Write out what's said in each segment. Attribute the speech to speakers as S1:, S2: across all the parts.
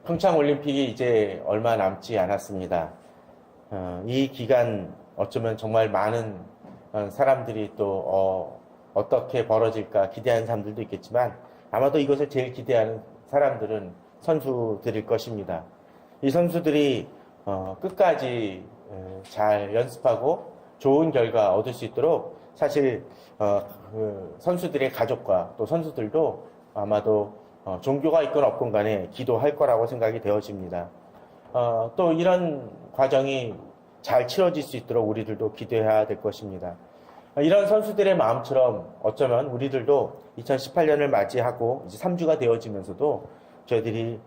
S1: 평창올림픽이 이제 얼마 남지 않았습니다. 이 기간 어쩌면 정말 많은 사람들이 또 어떻게 벌어질까 기대하는 사람들도 있겠지만 아마도 이것을 제일 기대하는 사람들은 선수들일 것입니다. 이 선수들이 끝까지 잘 연습하고 좋은 결과 얻을 수 있도록 사실 그 선수들의 가족과 또 선수들도 아마도 종교가 있건 없건 간에 기도할 거라고 생각이 되어집니다. 또 이런 과정이 잘 치러질 수 있도록 우리들도 기도해야 될 것입니다. 이런 선수들의 마음처럼 어쩌면 우리들도 2018년을 맞이하고 이제 3주가 되어지면서도 저희들이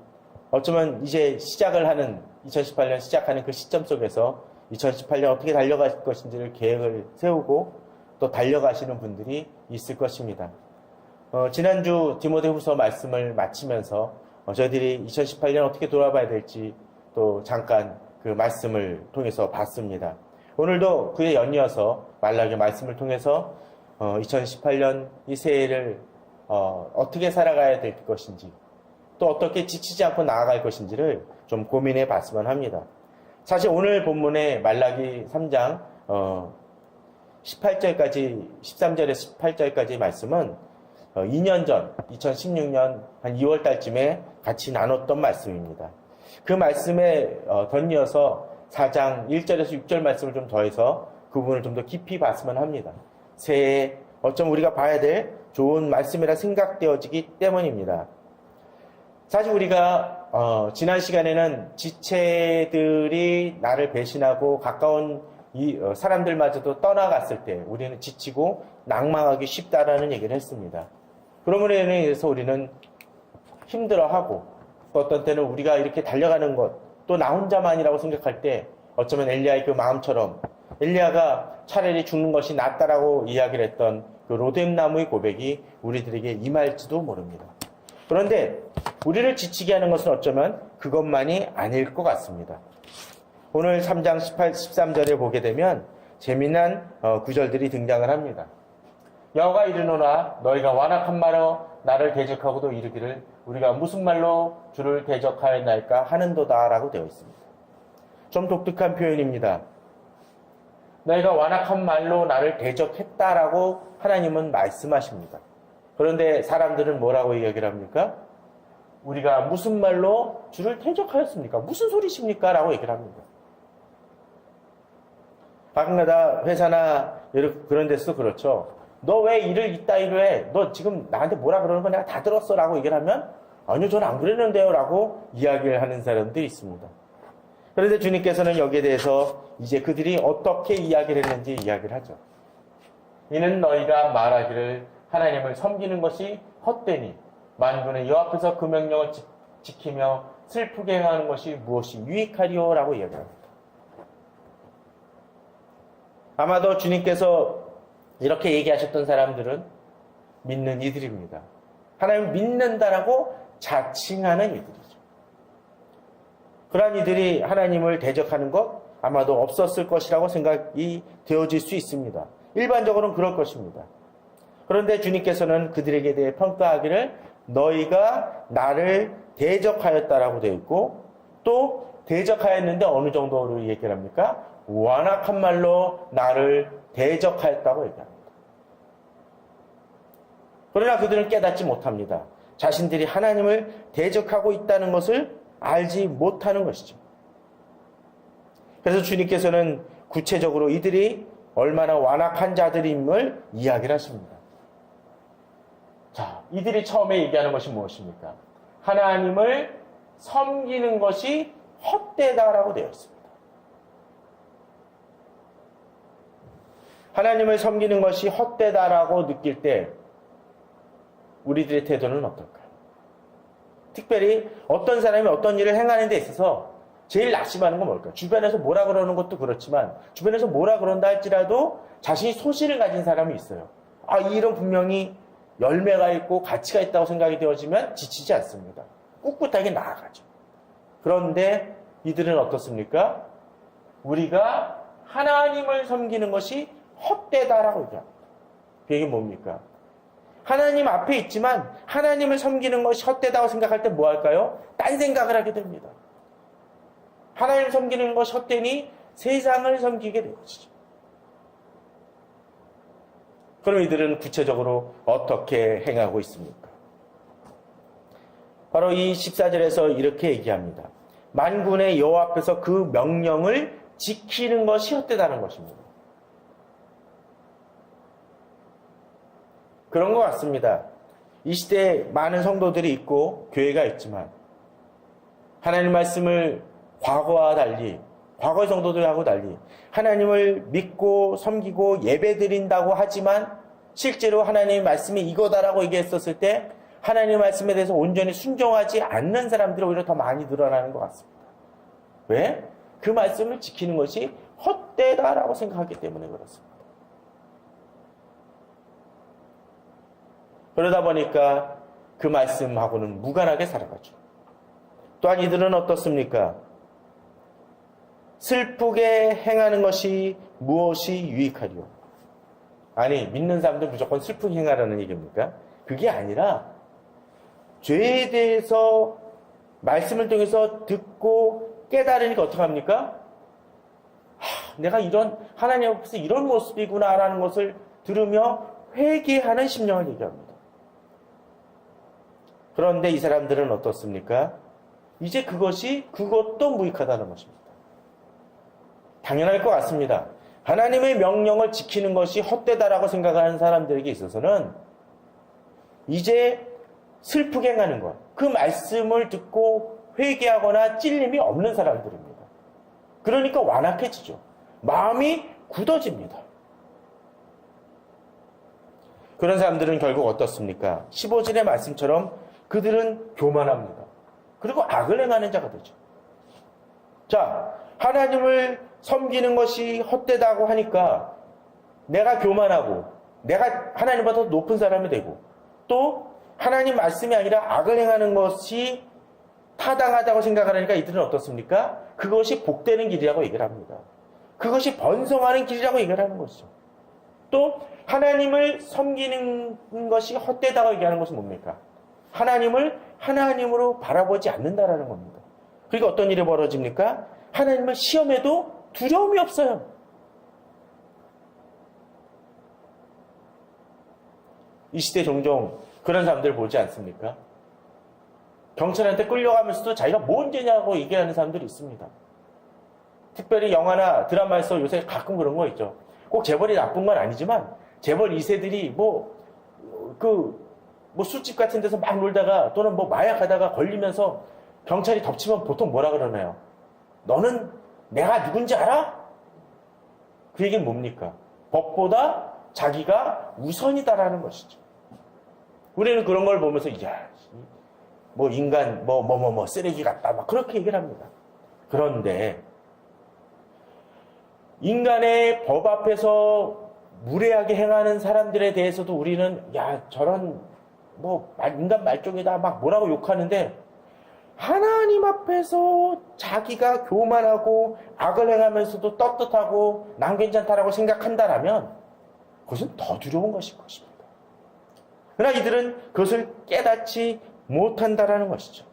S1: 어쩌면 이제 시작을 하는 2018년 시작하는 그 시점 속에서 2018년 어떻게 달려갈 것인지를 계획을 세우고 또 달려가시는 분들이 있을 것입니다. 지난주 디모데후서 말씀을 마치면서 저희들이 2018년 어떻게 돌아봐야 될지 또 잠깐 그 말씀을 통해서 봤습니다. 오늘도 그에 연이어서 말라기의 말씀을 통해서 2018년 이 새해를 어떻게 살아가야 될 것인지 또 어떻게 지치지 않고 나아갈 것인지를 좀 고민해 봤으면 합니다. 사실 오늘 본문의 말라기 3장 18절까지 13절에서 18절까지의 말씀은 2년 전 2016년 한 2월 달쯤에 같이 나눴던 말씀입니다. 그 말씀에 덧이어서 4장 1절에서 6절 말씀을 좀 더해서 그 부분을 좀 더 깊이 봤으면 합니다. 새해에 어쩜 우리가 봐야 될 좋은 말씀이라 생각되어지기 때문입니다. 사실 우리가 지난 시간에는 지체들이 나를 배신하고 가까운 사람들마저도 떠나갔을 때 우리는 지치고 낭망하기 쉽다라는 얘기를 했습니다. 그러므로 인해서 우리는 힘들어하고 또 어떤 때는 우리가 이렇게 달려가는 것 또 나 혼자만이라고 생각할 때 어쩌면 엘리야의 그 마음처럼 엘리야가 차라리 죽는 것이 낫다라고 이야기를 했던 그 로뎀나무의 고백이 우리들에게 임할지도 모릅니다. 그런데 우리를 지치게 하는 것은 어쩌면 그것만이 아닐 것 같습니다. 오늘 3장 18, 13절에 보게 되면 재미난 구절들이 등장을 합니다. 여호와가 이르노라 너희가 완악한 말로 나를 대적하고도 이르기를 우리가 무슨 말로 주를 대적하였나이까 하는도다 라고 되어 있습니다. 좀 독특한 표현입니다. 너희가 완악한 말로 나를 대적했다라고 하나님은 말씀하십니다. 그런데 사람들은 뭐라고 이야기를 합니까? 우리가 무슨 말로 주를 대적하였습니까? 무슨 소리십니까? 라고 얘기를 합니다. 가끔가다 회사나 그런 데서도 그렇죠. 너 왜 일을 이따위로 해? 너 지금 나한테 뭐라 그러는 거 내가 다 들었어 라고 얘기를 하면 아니요 저는 안 그랬는데요 라고 이야기를 하는 사람들이 있습니다. 그런데 주님께서는 여기에 대해서 이제 그들이 어떻게 이야기를 했는지 이야기를 하죠. 이는 너희가 말하기를 하나님을 섬기는 것이 헛되니 만군의 여호와 앞에서 그 명령을 지키며 슬프게 행하는 것이 무엇이 유익하리요 라고 이야기합니다. 아마도 주님께서 이렇게 얘기하셨던 사람들은 믿는 이들입니다. 하나님을 믿는다라고 자칭하는 이들이죠. 그러한 이들이 하나님을 대적하는 것 아마도 없었을 것이라고 생각이 되어질 수 있습니다. 일반적으로는 그럴 것입니다. 그런데 주님께서는 그들에게 대해 평가하기를 너희가 나를 대적하였다라고 되어 있고 또 대적하였는데 어느 정도로 얘기를 합니까? 완악한 말로 나를 대적하였다고 얘기합니다. 그러나 그들은 깨닫지 못합니다. 자신들이 하나님을 대적하고 있다는 것을 알지 못하는 것이죠. 그래서 주님께서는 구체적으로 이들이 얼마나 완악한 자들임을 이야기를 하십니다. 자, 이들이 처음에 얘기하는 것이 무엇입니까? 하나님을 섬기는 것이 헛되다라고 되어 있습니다. 하나님을 섬기는 것이 헛되다라고 느낄 때 우리들의 태도는 어떨까요? 특별히 어떤 사람이 어떤 일을 행하는 데 있어서 제일 낙심하는 건 뭘까요? 주변에서 뭐라 그러는 것도 그렇지만 주변에서 뭐라 그런다 할지라도 자신이 소신을 가진 사람이 있어요. 이 일은 분명히 열매가 있고 가치가 있다고 생각이 되어지면 지치지 않습니다. 꿋꿋하게 나아가죠. 그런데 이들은 어떻습니까? 우리가 하나님을 섬기는 것이 헛되다라고 얘기합니다. 그게 뭡니까? 하나님 앞에 있지만 하나님을 섬기는 것이 헛되다고 생각할 때 뭐 할까요? 딴 생각을 하게 됩니다. 하나님 섬기는 것이 헛되니 세상을 섬기게 되어지죠. 그럼 이들은 구체적으로 어떻게 행하고 있습니까? 바로 이 14절에서 이렇게 얘기합니다. 만군의 여호와 앞에서 그 명령을 지키는 것이 헛되다는 것입니다. 그런 것 같습니다. 이 시대에 많은 성도들이 있고 교회가 있지만 하나님 말씀을 과거와 달리, 과거의 성도들하고 달리 하나님을 믿고 섬기고 예배드린다고 하지만 실제로 하나님의 말씀이 이거다라고 얘기했었을 때 하나님의 말씀에 대해서 온전히 순종하지 않는 사람들이 오히려 더 많이 늘어나는 것 같습니다. 왜? 그 말씀을 지키는 것이 헛되다라고 생각하기 때문에 그렇습니다. 그러다 보니까 그 말씀하고는 무관하게 살아가죠. 또한 이들은 어떻습니까? 슬프게 행하는 것이 무엇이 유익하리요? 아니, 믿는 사람들 무조건 슬프게 행하라는 얘기입니까? 그게 아니라 죄에 대해서 말씀을 통해서 듣고 깨달으니까 어떡합니까? 내가 이런 하나님 앞에서 이런 모습이구나라는 것을 들으며 회개하는 심령을 얘기합니다. 그런데 이 사람들은 어떻습니까? 이제 그것도 무익하다는 것입니다. 당연할 것 같습니다. 하나님의 명령을 지키는 것이 헛되다라고 생각하는 사람들에게 있어서는 이제 슬프게 행하는 것, 그 말씀을 듣고 회개하거나 찔림이 없는 사람들입니다. 그러니까 완악해지죠. 마음이 굳어집니다. 그런 사람들은 결국 어떻습니까? 15절의 말씀처럼 그들은 교만합니다. 그리고 악을 행하는 자가 되죠. 자, 하나님을 섬기는 것이 헛되다고 하니까 내가 교만하고 내가 하나님보다 높은 사람이 되고 또 하나님 말씀이 아니라 악을 행하는 것이 타당하다고 생각하니까 이들은 어떻습니까? 그것이 복되는 길이라고 얘기를 합니다. 그것이 번성하는 길이라고 얘기를 하는 것이죠. 또 하나님을 섬기는 것이 헛되다고 얘기하는 것은 뭡니까? 하나님을 하나님으로 바라보지 않는다라는 겁니다. 그러니까 어떤 일이 벌어집니까? 하나님을 시험해도 두려움이 없어요. 이 시대 종종 그런 사람들 보지 않습니까? 경찰한테 끌려가면서도 자기가 뭔 죄냐고 얘기하는 사람들이 있습니다. 특별히 영화나 드라마에서 요새 가끔 그런 거 있죠. 꼭 재벌이 나쁜 건 아니지만 재벌 2세들이 술집 같은 데서 막 놀다가 또는 마약하다가 걸리면서 경찰이 덮치면 보통 뭐라 그러나요? 너는 내가 누군지 알아? 그 얘기는 뭡니까? 법보다 자기가 우선이다라는 것이죠. 우리는 그런 걸 보면서 인간 쓰레기 같다 막 그렇게 얘기를 합니다. 그런데 인간의 법 앞에서 무례하게 행하는 사람들에 대해서도 우리는 저런 인간 말종이다 막 뭐라고 욕하는데 하나님 앞에서 자기가 교만하고 악을 행하면서도 떳떳하고 난 괜찮다라고 생각한다라면 그것은 더 두려운 것일 것입니다. 그러나 이들은 그것을 깨닫지 못한다라는 것이죠.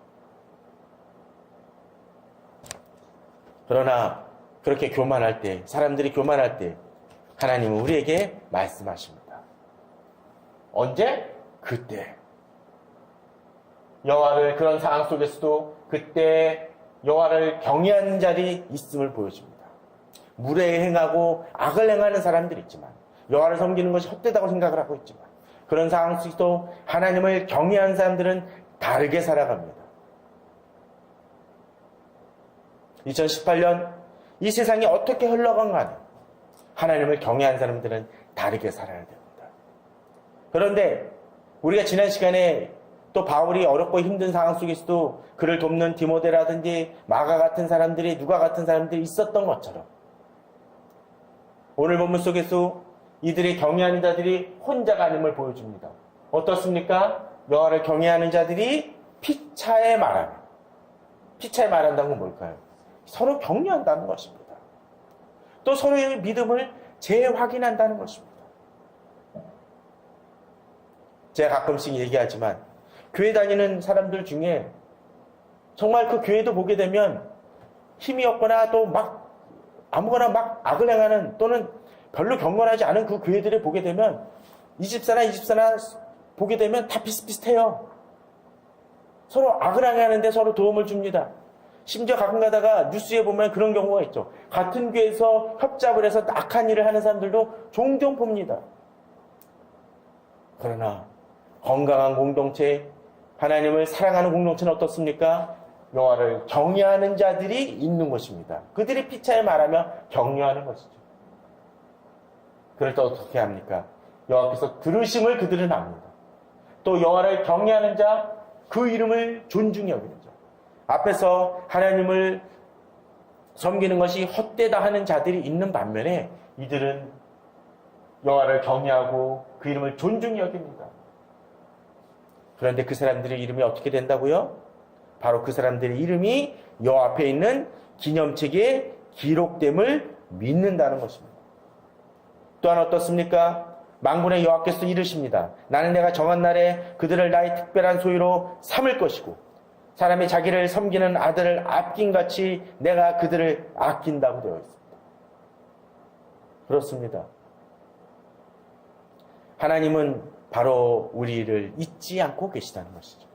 S1: 그러나 그렇게 교만할 때, 사람들이 교만할 때 하나님은 우리에게 말씀하십니다. 언제? 그때. 여호와를 그런 상황 속에서도 그때 여호와를 경외하는 자들이 있음을 보여줍니다. 무례 행하고 악을 행하는 사람들이 있지만 여호와를 섬기는 것이 헛되다고 생각을 하고 있지만 그런 상황 속에서도 하나님을 경외하는 사람들은 다르게 살아갑니다. 2018년 이 세상이 어떻게 흘러간 간에 하나님을 경외하는 사람들은 다르게 살아야 됩니다. 그런데 우리가 지난 시간에 또 바울이 어렵고 힘든 상황 속에서도 그를 돕는 디모데라든지 마가 같은 사람들이 누가 같은 사람들이 있었던 것처럼 오늘 본문 속에서 이들이 경외하는 자들이 혼자가 아님을 보여줍니다. 어떻습니까? 여호와를 경외하는 자들이 피차에 말하는. 피차에 말한다는 건 뭘까요? 서로 격려한다는 것입니다. 또 서로의 믿음을 재확인한다는 것입니다. 제가 가끔씩 얘기하지만 교회 다니는 사람들 중에 정말 그 교회도 보게 되면 힘이 없거나 또 막 아무거나 막 악을 행하는 또는 별로 경건하지 않은 그 교회들을 보게 되면 이 집사나 보게 되면 다 비슷비슷해요. 서로 악을 행하는데 서로 도움을 줍니다. 심지어 가끔 가다가 뉴스에 보면 그런 경우가 있죠. 같은 교회에서 협잡을 해서 악한 일을 하는 사람들도 종종 봅니다. 그러나 건강한 공동체, 하나님을 사랑하는 공동체는 어떻습니까? 여호와를 경외하는 자들이 있는 것입니다. 그들이 피차에 말하며 경외하는 것이죠. 그럴 때 어떻게 합니까? 여호와께서 들으심을 그들은 압니다. 또 여호와를 경외하는 자, 그 이름을 존중히 여기는 자. 앞에서 하나님을 섬기는 것이 헛되다 하는 자들이 있는 반면에 이들은 여호와를 경외하고 그 이름을 존중히 여깁니다. 그런데 그 사람들의 이름이 어떻게 된다고요? 바로 그 사람들의 이름이 여호와 앞에 있는 기념책에 기록됨을 믿는다는 것입니다. 또한 어떻습니까? 만군의 여호와께서 이르십니다. 나는 내가 정한 날에 그들을 나의 특별한 소유로 삼을 것이고 사람이 자기를 섬기는 아들을 아낀같이 내가 그들을 아낀다고 되어 있습니다. 그렇습니다. 하나님은 바로 우리를 잊지 않고 계시다는 것이죠.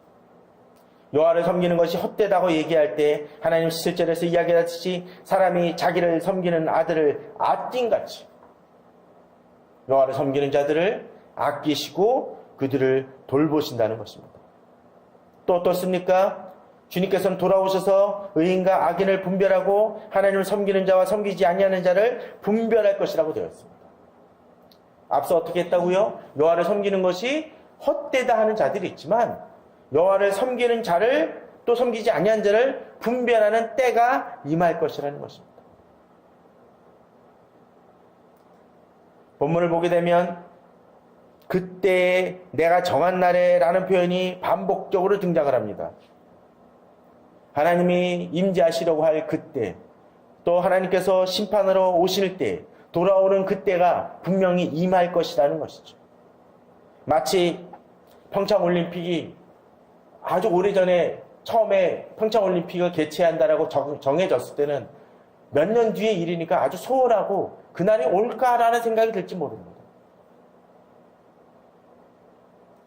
S1: 여호와를 섬기는 것이 헛되다고 얘기할 때 하나님 17절에서 이야기하듯이 사람이 자기를 섬기는 아들을 아낀같이 여호와를 섬기는 자들을 아끼시고 그들을 돌보신다는 것입니다. 또 어떻습니까? 주님께서는 돌아오셔서 의인과 악인을 분별하고 하나님을 섬기는 자와 섬기지 아니하는 자를 분별할 것이라고 되어 있습니다. 앞서 어떻게 했다고요? 여호와를 섬기는 것이 헛되다 하는 자들이 있지만 여호와를 섬기는 자를 또 섬기지 아니한 자를 분별하는 때가 임할 것이라는 것입니다. 본문을 보게 되면 그때 내가 정한 날에 라는 표현이 반복적으로 등장을 합니다. 하나님이 임재하시려고 할 그때, 또 하나님께서 심판하러 오실 때, 돌아오는 그때가 분명히 임할 것이라는 것이죠. 마치 평창올림픽이 아주 오래전에 처음에 평창올림픽을 개최한다라고 정해졌을 때는 몇 년 뒤의 일이니까 아주 소홀하고 그날이 올까라는 생각이 들지 모릅니다.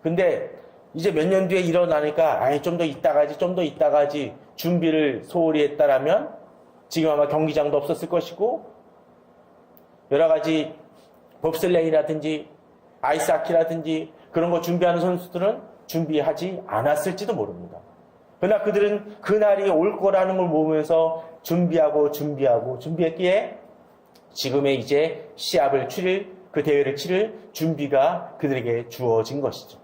S1: 근데 이제 몇 년 뒤에 일어나니까 좀 더 이따가지 준비를 소홀히 했다라면 지금 아마 경기장도 없었을 것이고 여러 가지 봅슬레이라든지 아이스하키라든지 그런 거 준비하는 선수들은 준비하지 않았을지도 모릅니다. 그러나 그들은 그날이 올 거라는 걸 모으면서 준비했기에 지금의 이제 시합을 치를, 그 대회를 치를 준비가 그들에게 주어진 것이죠.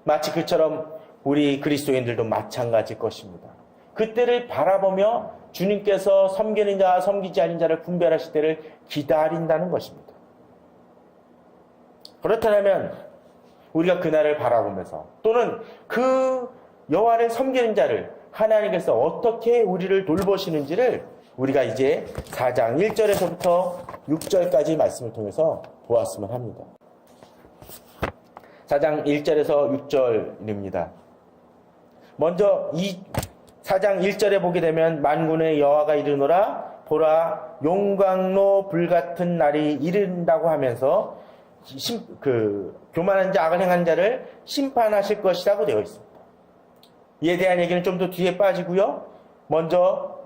S1: 마치 그처럼 우리 그리스도인들도 마찬가지일 것입니다. 그때를 바라보며 주님께서 섬기는 자와 섬기지 않은 자를 분별하실 때를 기다린다는 것입니다. 그렇다면 우리가 그날을 바라보면서 또는 그 여호와를 섬기는 자를 하나님께서 어떻게 우리를 돌보시는지를 우리가 이제 4장 1절에서부터 6절까지 말씀을 통해서 보았으면 합니다. 4장 1절에서 6절입니다. 먼저 이 4장 1절에 보게 되면 만군의 여호와가 이르노라 보라 용광로 불같은 날이 이른다고 하면서 교만한 자 악을 행한 자를 심판하실 것이라고 되어 있습니다. 이에 대한 얘기는 좀 더 뒤에 빠지고요. 먼저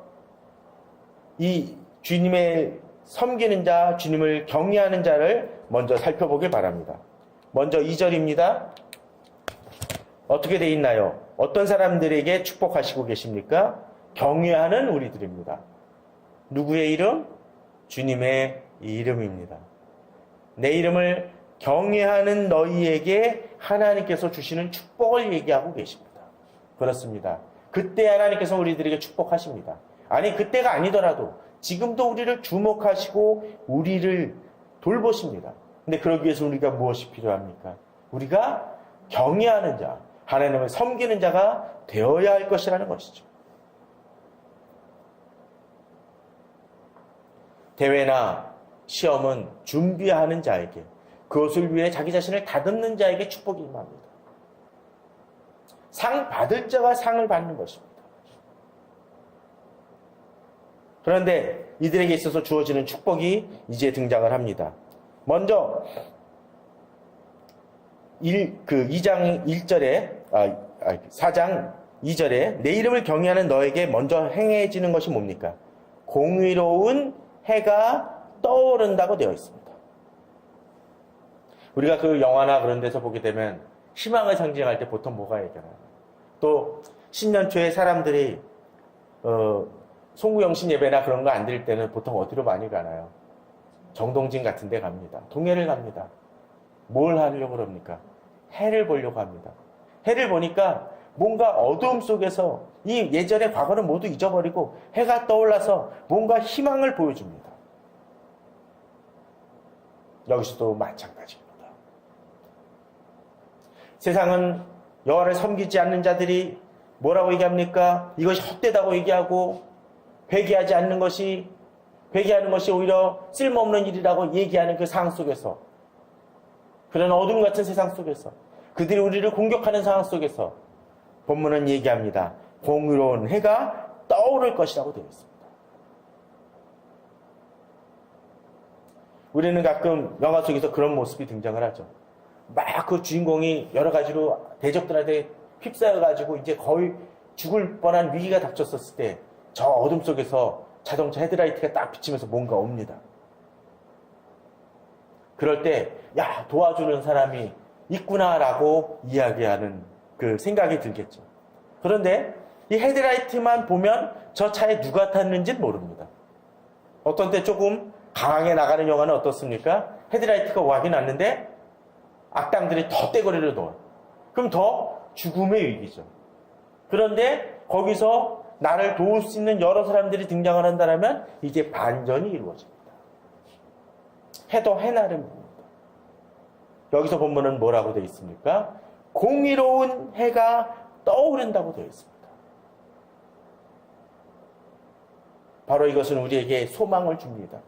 S1: 이 주님의 섬기는 자, 주님을 경외하는 자를 먼저 살펴보길 바랍니다. 먼저 2절입니다. 어떻게 되어 있나요? 어떤 사람들에게 축복하시고 계십니까? 경외하는 우리들입니다. 누구의 이름? 주님의 이름입니다. 내 이름을 경외하는 너희에게 하나님께서 주시는 축복을 얘기하고 계십니다. 그렇습니다. 그때 하나님께서 우리들에게 축복하십니다. 아니 그때가 아니더라도 지금도 우리를 주목하시고 우리를 돌보십니다. 근데 그러기 위해서 우리가 무엇이 필요합니까? 우리가 경외하는 자, 하나님을 섬기는 자가 되어야 할 것이라는 것이죠. 대회나 시험은 준비하는 자에게, 그것을 위해 자기 자신을 다듬는 자에게 축복이 임합니다. 상 받을 자가 상을 받는 것입니다. 그런데 이들에게 있어서 주어지는 축복이 이제 등장을 합니다. 먼저 4장 2절에 내 이름을 경외하는 너에게 먼저 행해지는 것이 뭡니까? 공의로운 해가 떠오른다고 되어 있습니다. 우리가 그 영화나 그런 데서 보게 되면 희망을 상징할 때 보통 뭐가 얘기하나요? 또 신년초에 사람들이 송구영신 예배나 그런 거 안 드릴 때는 보통 어디로 많이 가나요? 정동진 같은 데 갑니다. 동해를 갑니다. 뭘 하려고 그럽니까? 해를 보려고 합니다. 해를 보니까 뭔가 어두움 속에서 이 예전의 과거는 모두 잊어버리고 해가 떠올라서 뭔가 희망을 보여줍니다. 여기서도 마찬가지입니다. 세상은 여호와를 섬기지 않는 자들이 뭐라고 얘기합니까? 이것이 헛되다고 얘기하고 회개하는 것이 오히려 쓸모없는 일이라고 얘기하는 그 상황 속에서, 그런 어둠 같은 세상 속에서, 그들이 우리를 공격하는 상황 속에서 본문은 얘기합니다. 공의로운 해가 떠오를 것이라고 되어 있습니다. 우리는 가끔 영화 속에서 그런 모습이 등장을 하죠. 막 그 주인공이 여러 가지로 대적들한테 휩싸여가지고 이제 거의 죽을 뻔한 위기가 닥쳤었을 때 저 어둠 속에서 자동차 헤드라이트가 딱 비치면서 뭔가 옵니다. 그럴 때 야, 도와주는 사람이 있구나라고 이야기하는 그 생각이 들겠죠. 그런데 이 헤드라이트만 보면 저 차에 누가 탔는지는 모릅니다. 어떤 때 조금 강하게 나가는 영화는 어떻습니까? 헤드라이트가 와긴 왔는데 악당들이 더 떼거리를 넣어요. 그럼 더 죽음의 위기죠. 그런데 거기서 나를 도울 수 있는 여러 사람들이 등장을 한다면 이제 반전이 이루어집니다. 해도 해나름입니다. 여기서 본문은 뭐라고 되어 있습니까? 공의로운 해가 떠오른다고 되어 있습니다. 바로 이것은 우리에게 소망을 줍니다.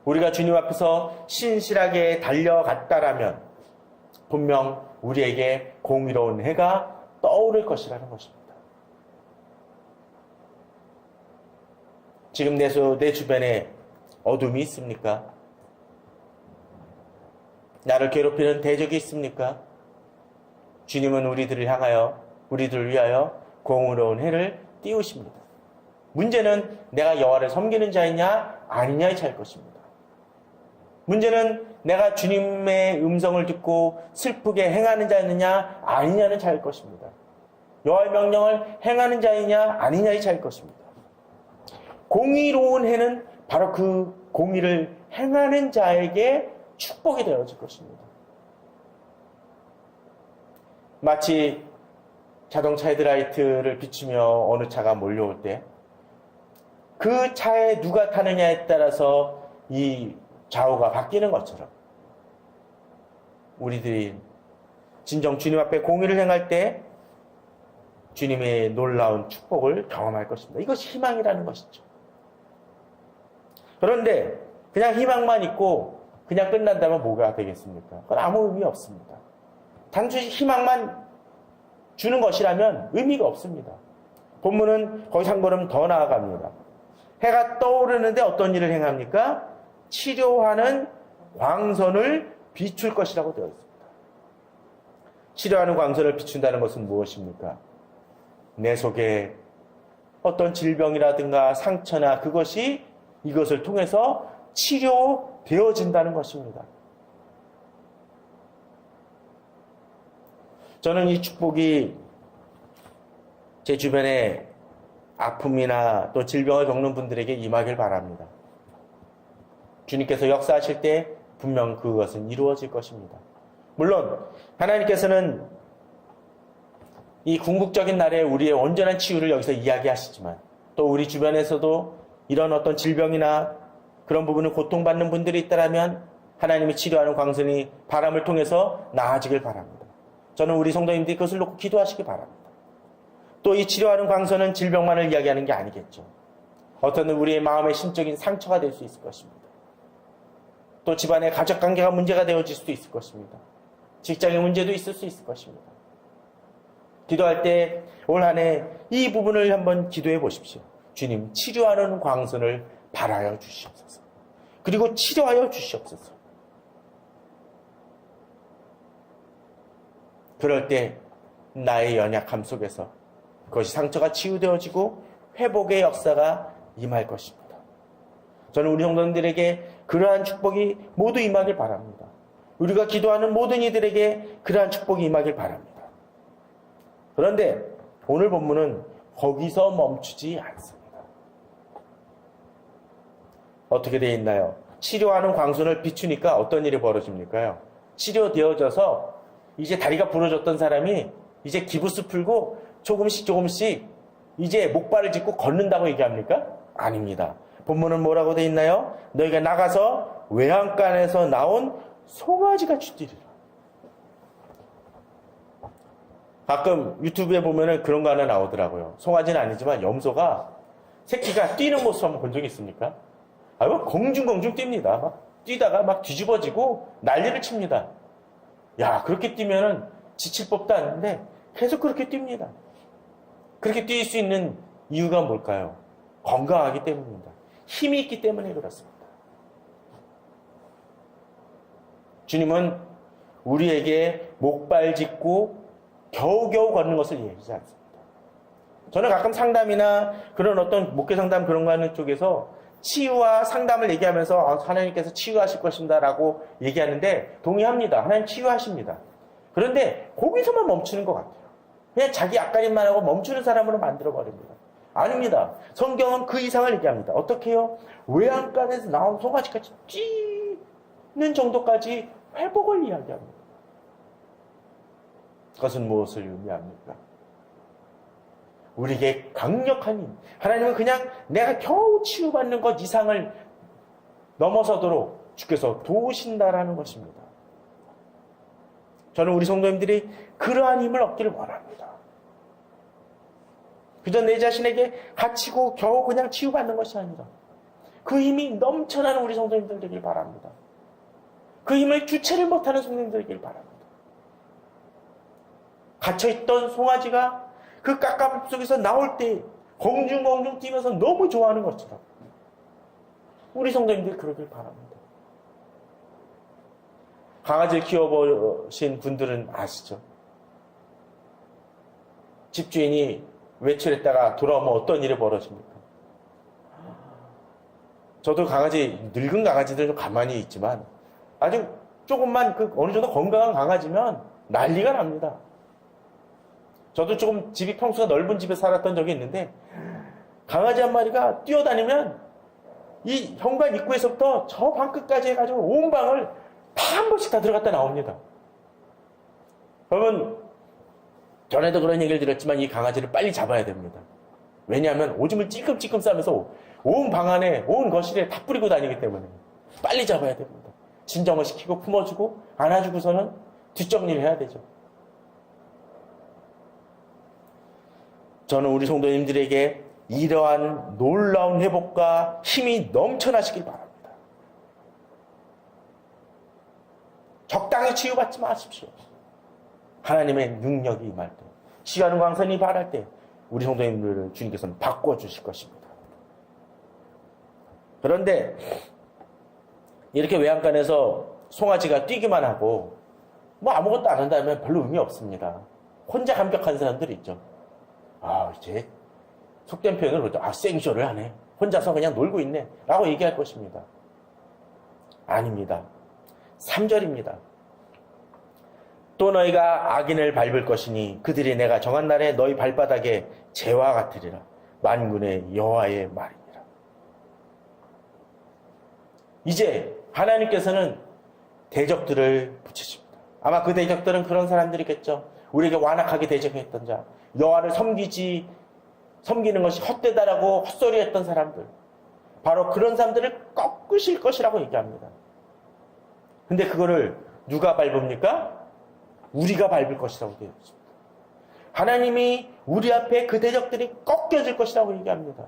S1: 우리가 주님 앞에서 신실하게 달려갔다라면 분명 우리에게 공의로운 해가 떠오를 것이라는 것입니다. 지금 내 주변에 어둠이 있습니까? 나를 괴롭히는 대적이 있습니까? 주님은 우리들을 향하여, 우리들을 위하여 공의로운 해를 띄우십니다. 문제는 내가 여호와를 섬기는 자이냐 아니냐의 차이일 것입니다. 문제는 내가 주님의 음성을 듣고 슬프게 행하는 자이느냐 아니냐는 차이일 것입니다. 여호와의 명령을 행하는 자이냐 아니냐의 차이일 것입니다. 공의로운 해는 바로 그 공의를 행하는 자에게 축복이 되어질 것입니다. 마치 자동차 헤드라이트를 비추며 어느 차가 몰려올 때 그 차에 누가 타느냐에 따라서 이 좌우가 바뀌는 것처럼 우리들이 진정 주님 앞에 공의를 행할 때 주님의 놀라운 축복을 경험할 것입니다. 이것이 희망이라는 것이죠. 그런데 그냥 희망만 있고 그냥 끝난다면 뭐가 되겠습니까? 그건 아무 의미 없습니다. 단순히 희망만 주는 것이라면 의미가 없습니다. 본문은 거기서 한 걸음 더 나아갑니다. 해가 떠오르는데 어떤 일을 행합니까? 치료하는 광선을 비출 것이라고 되어 있습니다. 치료하는 광선을 비춘다는 것은 무엇입니까? 내 속에 어떤 질병이라든가 상처나 그것이 이것을 통해서 치료되어진다는 것입니다. 저는 이 축복이 제 주변에 아픔이나 또 질병을 겪는 분들에게 임하길 바랍니다. 주님께서 역사하실 때 분명 그것은 이루어질 것입니다. 물론 하나님께서는 이 궁극적인 날에 우리의 온전한 치유를 여기서 이야기하시지만 또 우리 주변에서도 이런 어떤 질병이나 그런 부분을 고통받는 분들이 있다면 하나님이 치료하는 광선이 바람을 통해서 나아지길 바랍니다. 저는 우리 성도님들이 그것을 놓고 기도하시기 바랍니다. 또 이 치료하는 광선은 질병만을 이야기하는 게 아니겠죠. 어떤 우리의 마음의 심적인 상처가 될 수 있을 것입니다. 또 집안의 가족관계가 문제가 되어질 수도 있을 것입니다. 직장의 문제도 있을 수 있을 것입니다. 기도할 때 올 한 해 이 부분을 한번 기도해 보십시오. 주님, 치료하는 광선을 발하여 주시옵소서. 그리고 치료하여 주시옵소서. 그럴 때 나의 연약함 속에서 그것이 상처가 치유되어지고 회복의 역사가 임할 것입니다. 저는 우리 성도님들에게 그러한 축복이 모두 임하길 바랍니다. 우리가 기도하는 모든 이들에게 그러한 축복이 임하길 바랍니다. 그런데 오늘 본문은 거기서 멈추지 않습니다. 어떻게 되어 있나요? 치료하는 광선을 비추니까 어떤 일이 벌어집니까요? 치료되어져서 이제 다리가 부러졌던 사람이 이제 기부스 풀고 조금씩 이제 목발을 짚고 걷는다고 얘기합니까? 아닙니다. 본문은 뭐라고 되어 있나요? 너희가 나가서 외양간에서 나온 송아지같이 뛰리라. 가끔 유튜브에 보면은 그런 거 하나 나오더라고요. 송아지는 아니지만 염소가 새끼가 뛰는 모습 한번 본 적 있습니까? 막 공중공중 뜁니다. 막 뛰다가 막 뒤집어지고 난리를 칩니다. 야, 그렇게 뛰면은 지칠 법도 않은데 계속 그렇게 뜁니다. 그렇게 뛸 수 있는 이유가 뭘까요? 건강하기 때문입니다. 힘이 있기 때문에 그렇습니다. 주님은 우리에게 목발 짚고 겨우겨우 걷는 것을 얘기하지 않습니다. 저는 가끔 상담이나 그런 어떤 목회 상담 그런 거 하는 쪽에서 치유와 상담을 얘기하면서 하나님께서 치유하실 것입니다 라고 얘기하는데 동의합니다. 하나님 치유하십니다. 그런데 거기서만 멈추는 것 같아요. 그냥 자기 앞가림만 하고 멈추는 사람으로 만들어버립니다. 아닙니다. 성경은 그 이상을 얘기합니다. 어떻게 해요? 외양간에서 나온 송아지까지 뛰는 정도까지 회복을 이야기합니다. 그것은 무엇을 의미합니까? 우리에게 강력한 힘. 하나님은 그냥 내가 겨우 치유받는 것 이상을 넘어서도록 주께서 도우신다라는 것입니다. 저는 우리 성도님들이 그러한 힘을 얻기를 원합니다. 그저 내 자신에게 갇히고 겨우 그냥 치유받는 것이 아니라 그 힘이 넘쳐나는 우리 성도님들 되길 바랍니다. 그 힘을 주체를 못하는 성도님들 되길 바랍니다. 갇혀있던 송아지가 그 깝깝함 속에서 나올 때 공중공중 뛰면서 너무 좋아하는 것처럼 우리 성도님들이 그러길 바랍니다. 강아지를 키워보신 분들은 아시죠? 집주인이 외출했다가 돌아오면 어떤 일이 벌어집니까? 저도 늙은 강아지들도 가만히 있지만 아주 조금만 어느 정도 건강한 강아지면 난리가 납니다. 저도 조금 집이 평수가 넓은 집에 살았던 적이 있는데 강아지 한 마리가 뛰어다니면 이 현관 입구에서부터 저 방 끝까지 해가지고 온 방을 다 한 번씩 다 들어갔다 나옵니다. 여러분, 전에도 그런 얘기를 드렸지만 이 강아지를 빨리 잡아야 됩니다. 왜냐하면 오줌을 찔끔찔끔 싸면서 온 방 안에, 온 거실에 다 뿌리고 다니기 때문에 빨리 잡아야 됩니다. 진정을 시키고 품어주고 안아주고서는 뒷정리를 해야 되죠. 저는 우리 성도님들에게 이러한 놀라운 회복과 힘이 넘쳐나시길 바랍니다. 적당히 치유받지 마십시오. 하나님의 능력이 임할 때, 치유하는 광선이 발할 때 우리 성도님들을 주님께서는 바꿔주실 것입니다. 그런데 이렇게 외양간에서 송아지가 뛰기만 하고 뭐 아무것도 안 한다면 별로 의미 없습니다. 혼자 감격한 사람들이 있죠. 이제 속된 표현으로 생쇼를 하네. 혼자서 그냥 놀고 있네. 라고 얘기할 것입니다. 아닙니다. 3절입니다. 또 너희가 악인을 밟을 것이니 그들이 내가 정한 날에 너희 발바닥에 재와 같으리라. 만군의 여호와의 말이니라. 이제 하나님께서는 대적들을 붙이십니다. 아마 그 대적들은 그런 사람들이겠죠. 우리에게 완악하게 대적했던 자, 여호와를 섬기는 것이 헛되다라고 헛소리했던 사람들, 바로 그런 사람들을 꺾으실 것이라고 얘기합니다. 근데 그거를 누가 밟습니까? 우리가 밟을 것이라고 되어 있습니다. 하나님이 우리 앞에 그 대적들이 꺾여질 것이라고 얘기합니다.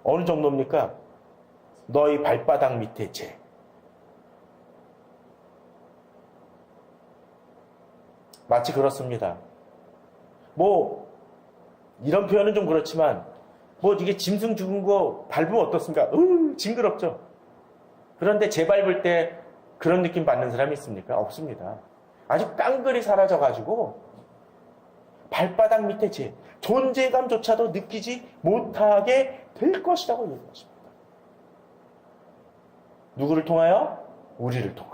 S1: 어느 정도입니까? 너희 발바닥 밑에 재. 마치 그렇습니다. 뭐 이런 표현은 좀 그렇지만 뭐 이게 짐승 죽은 거 밟으면 어떻습니까? 징그럽죠. 그런데 재 밟을 때 그런 느낌 받는 사람이 있습니까? 없습니다. 아주 깡그리 사라져가지고 발바닥 밑에 재 존재감조차도 느끼지 못하게 될 것이라고 얘기하십니다. 누구를 통하여? 우리를 통하여.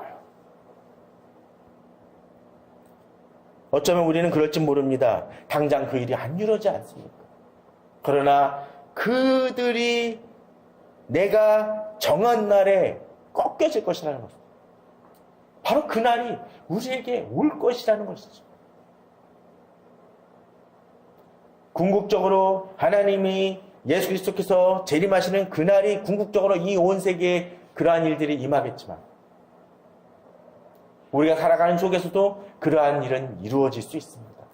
S1: 어쩌면 우리는 그럴지 모릅니다. 당장 그 일이 안 이루어지지 않습니까? 그러나 그들이 내가 정한 날에 꺾여질 것이라는 것입니다. 바로 그 날이 우리에게 올 것이라는 것이죠. 궁극적으로 하나님이 예수 그리스도께서 재림하시는 그날이 궁극적으로 이 온 세계에 그러한 일들이 임하겠지만 우리가 살아가는 속에서도 그러한 일은 이루어질 수 있습니다.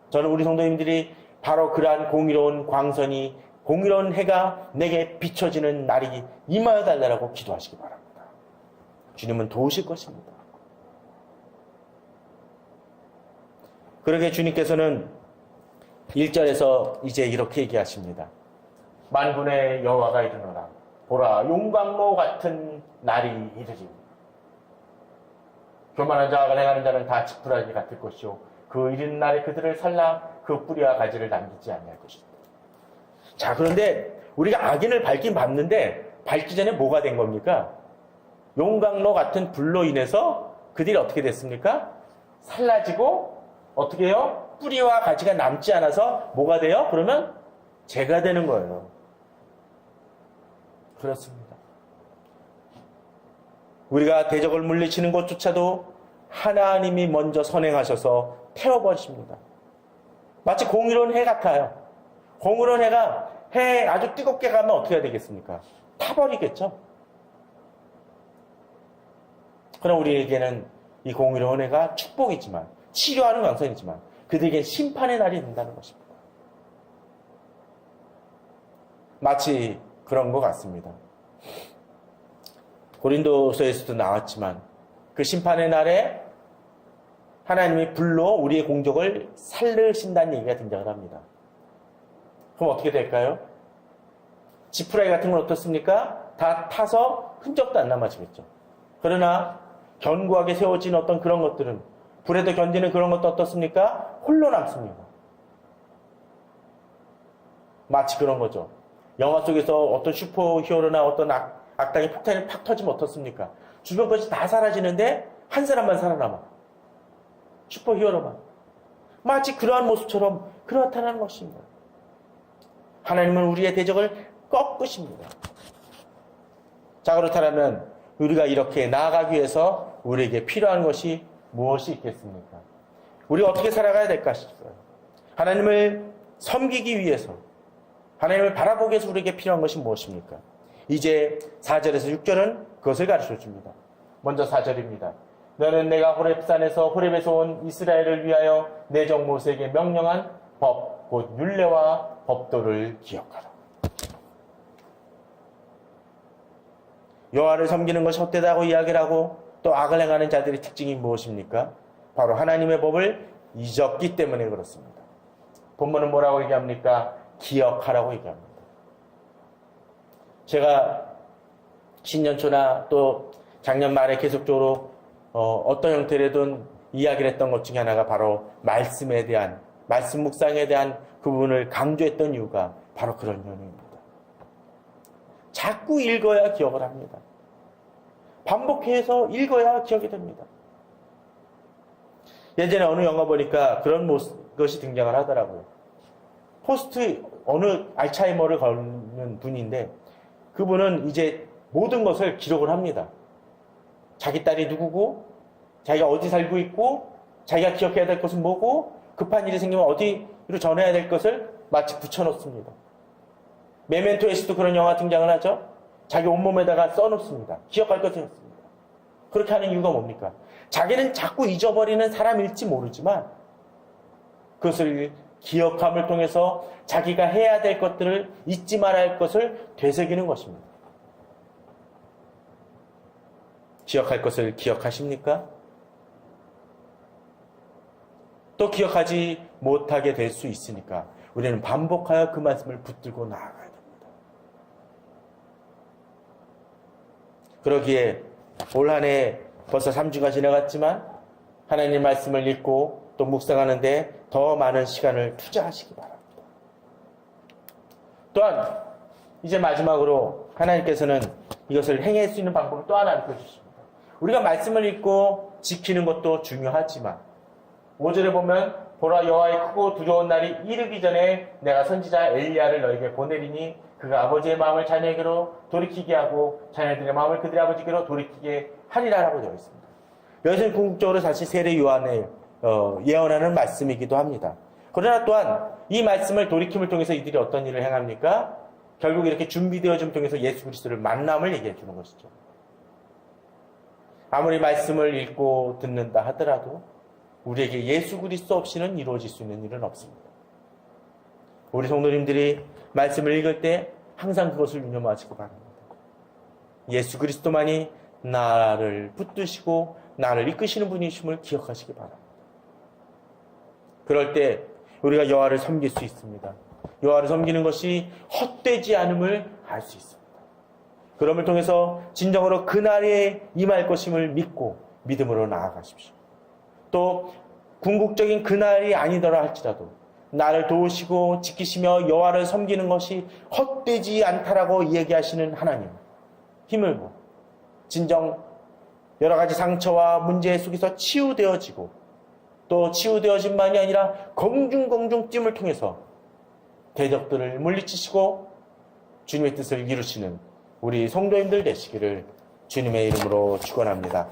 S1: 저는 우리 성도님들이 바로 그러한 공의로운 광선이 공의로운 해가 내게 비춰지는 날이 임하여 달라고 기도하시기 바랍니다. 주님은 도우실 것입니다. 그러게 주님께서는 1절에서 이제 이렇게 얘기하십니다. 만군의 여호와가 이르노라. 보라, 용광로 같은 날이 이르리니 교만한 자가 행하는 자는 다 지푸라기 같을 것이요 그 이른 날에 그들을 살라 그 뿌리와 가지를 남기지 아니할 것이다. 자, 그런데 우리가 악인을 밝긴 봤는데 밝기 전에 뭐가 된 겁니까? 용광로 같은 불로 인해서 그들이 어떻게 됐습니까? 살라지고 어떻게 해요? 뿌리와 가지가 남지 않아서 뭐가 돼요? 그러면 재가 되는 거예요. 그렇습니다. 우리가 대적을 물리치는 것조차도 하나님이 먼저 선행하셔서 태워버리십니다. 마치 공의로운 해 같아요. 공의로운 해가 해 아주 뜨겁게 가면 어떻게 해야 되겠습니까? 타버리겠죠. 그럼 우리에게는 이 공의로운 해가 축복이지만 치료하는 광선이지만 그들에겐 심판의 날이 된다는 것입니다. 마치 그런 것 같습니다. 고린도서에서도 나왔지만 그 심판의 날에 하나님이 불로 우리의 공적을 살르신다는 얘기가 등장을 합니다. 그럼 어떻게 될까요? 지푸라기 같은 건 어떻습니까? 다 타서 흔적도 안 남아지겠죠. 그러나 견고하게 세워진 어떤 그런 것들은 불에도 견디는 그런 것도 어떻습니까? 홀로 남습니다. 마치 그런 거죠. 영화 속에서 어떤 슈퍼히어로나 어떤 악당이 폭탄이 팍 터지면 어떻습니까? 주변 것이 다 사라지는데 한 사람만 살아남아. 슈퍼히어로만. 마치 그러한 모습처럼 그렇다는 것입니다. 하나님은 우리의 대적을 꺾으십니다. 자, 그렇다면 우리가 이렇게 나아가기 위해서 우리에게 필요한 것이 무엇이 있겠습니까? 우리가 어떻게 살아가야 될까 싶어요. 하나님을 섬기기 위해서, 하나님을 바라보기 위해서 우리에게 필요한 것이 무엇입니까? 이제 4절에서 6절은 그것을 가르쳐 줍니다. 먼저 4절입니다. 너는 내가 호렙에서 온 이스라엘을 위하여 내 종 모세에게 명령한 법, 곧 율례와 법도를 기억하라. 여호와를 섬기는 것이 헛되다고 이야기를 하고 또 악을 행하는 자들의 특징이 무엇입니까? 바로 하나님의 법을 잊었기 때문에 그렇습니다. 본문은 뭐라고 얘기합니까? 기억하라고 얘기합니다. 제가 신년초나 또 작년 말에 계속적으로 어떤 형태로든 이야기를 했던 것 중에 하나가 바로 말씀에 대한, 말씀 묵상에 대한 그 부분을 강조했던 이유가 바로 그런 이유입니다. 자꾸 읽어야 기억을 합니다. 반복해서 읽어야 기억이 됩니다. 예전에 어느 영화 보니까 그런 것이 등장을 하더라고요. 포스트 어느 알츠하이머를 걸는 분인데 그분은 이제 모든 것을 기록을 합니다. 자기 딸이 누구고, 자기가 어디 살고 있고, 자기가 기억해야 될 것은 뭐고, 급한 일이 생기면 어디로 전해야 될 것을 마치 붙여놓습니다. 메멘토에서도 그런 영화 등장을 하죠. 자기 온몸에다가 써놓습니다. 기억할 것을 했습니다. 그렇게 하는 이유가 뭡니까? 자기는 자꾸 잊어버리는 사람일지 모르지만 그것을 기억함을 통해서 자기가 해야 될 것들을 잊지 말아야 할 것을 되새기는 것입니다. 기억할 것을 기억하십니까? 또 기억하지 못하게 될 수 있으니까 우리는 반복하여 그 말씀을 붙들고 나아가야 됩니다. 그러기에 올 한 해 벌써 3주가 지나갔지만 하나님 말씀을 읽고 또 묵상하는데 더 많은 시간을 투자하시기 바랍니다. 또한 이제 마지막으로 하나님께서는 이것을 행할 수 있는 방법을 또 하나 알려주십니다. 우리가 말씀을 읽고 지키는 것도 중요하지만 5절에 보면 보라 여호와의 크고 두려운 날이 이르기 전에 내가 선지자 엘리야를 너에게 보내리니 그가 아버지의 마음을 자녀에게로 돌이키게 하고 자녀들의 마음을 그들의 아버지께로 돌이키게 하리라라고 되어 있습니다. 여기서는 궁극적으로 사실 세례 요한을 예언하는 말씀이기도 합니다. 그러나 또한 이 말씀을 돌이킴을 통해서 이들이 어떤 일을 행합니까? 결국 이렇게 준비되어짐을 통해서 예수 그리스도를 만남을 얘기해 주는 것이죠. 아무리 말씀을 읽고 듣는다 하더라도 우리에게 예수 그리스도 없이는 이루어질 수 있는 일은 없습니다. 우리 성도님들이 말씀을 읽을 때 항상 그것을 유념하시기 바랍니다. 예수 그리스도만이 나를 붙드시고 나를 이끄시는 분이심을 기억하시기 바랍니다. 그럴 때 우리가 여호와를 섬길 수 있습니다. 여호와를 섬기는 것이 헛되지 않음을 알 수 있습니다. 그럼을 통해서 진정으로 그날에 임할 것임을 믿고 믿음으로 나아가십시오. 또 궁극적인 그날이 아니더라 할지라도 나를 도우시고 지키시며 여호와를 섬기는 것이 헛되지 않다라고 얘기하시는 하나님 힘을 진정 여러 가지 상처와 문제 속에서 치유되어지고 또 치유되어진만이 아니라 공중공중 뜀을 통해서 대적들을 물리치시고 주님의 뜻을 이루시는 우리 성도님들 되시기를 주님의 이름으로 축원합니다.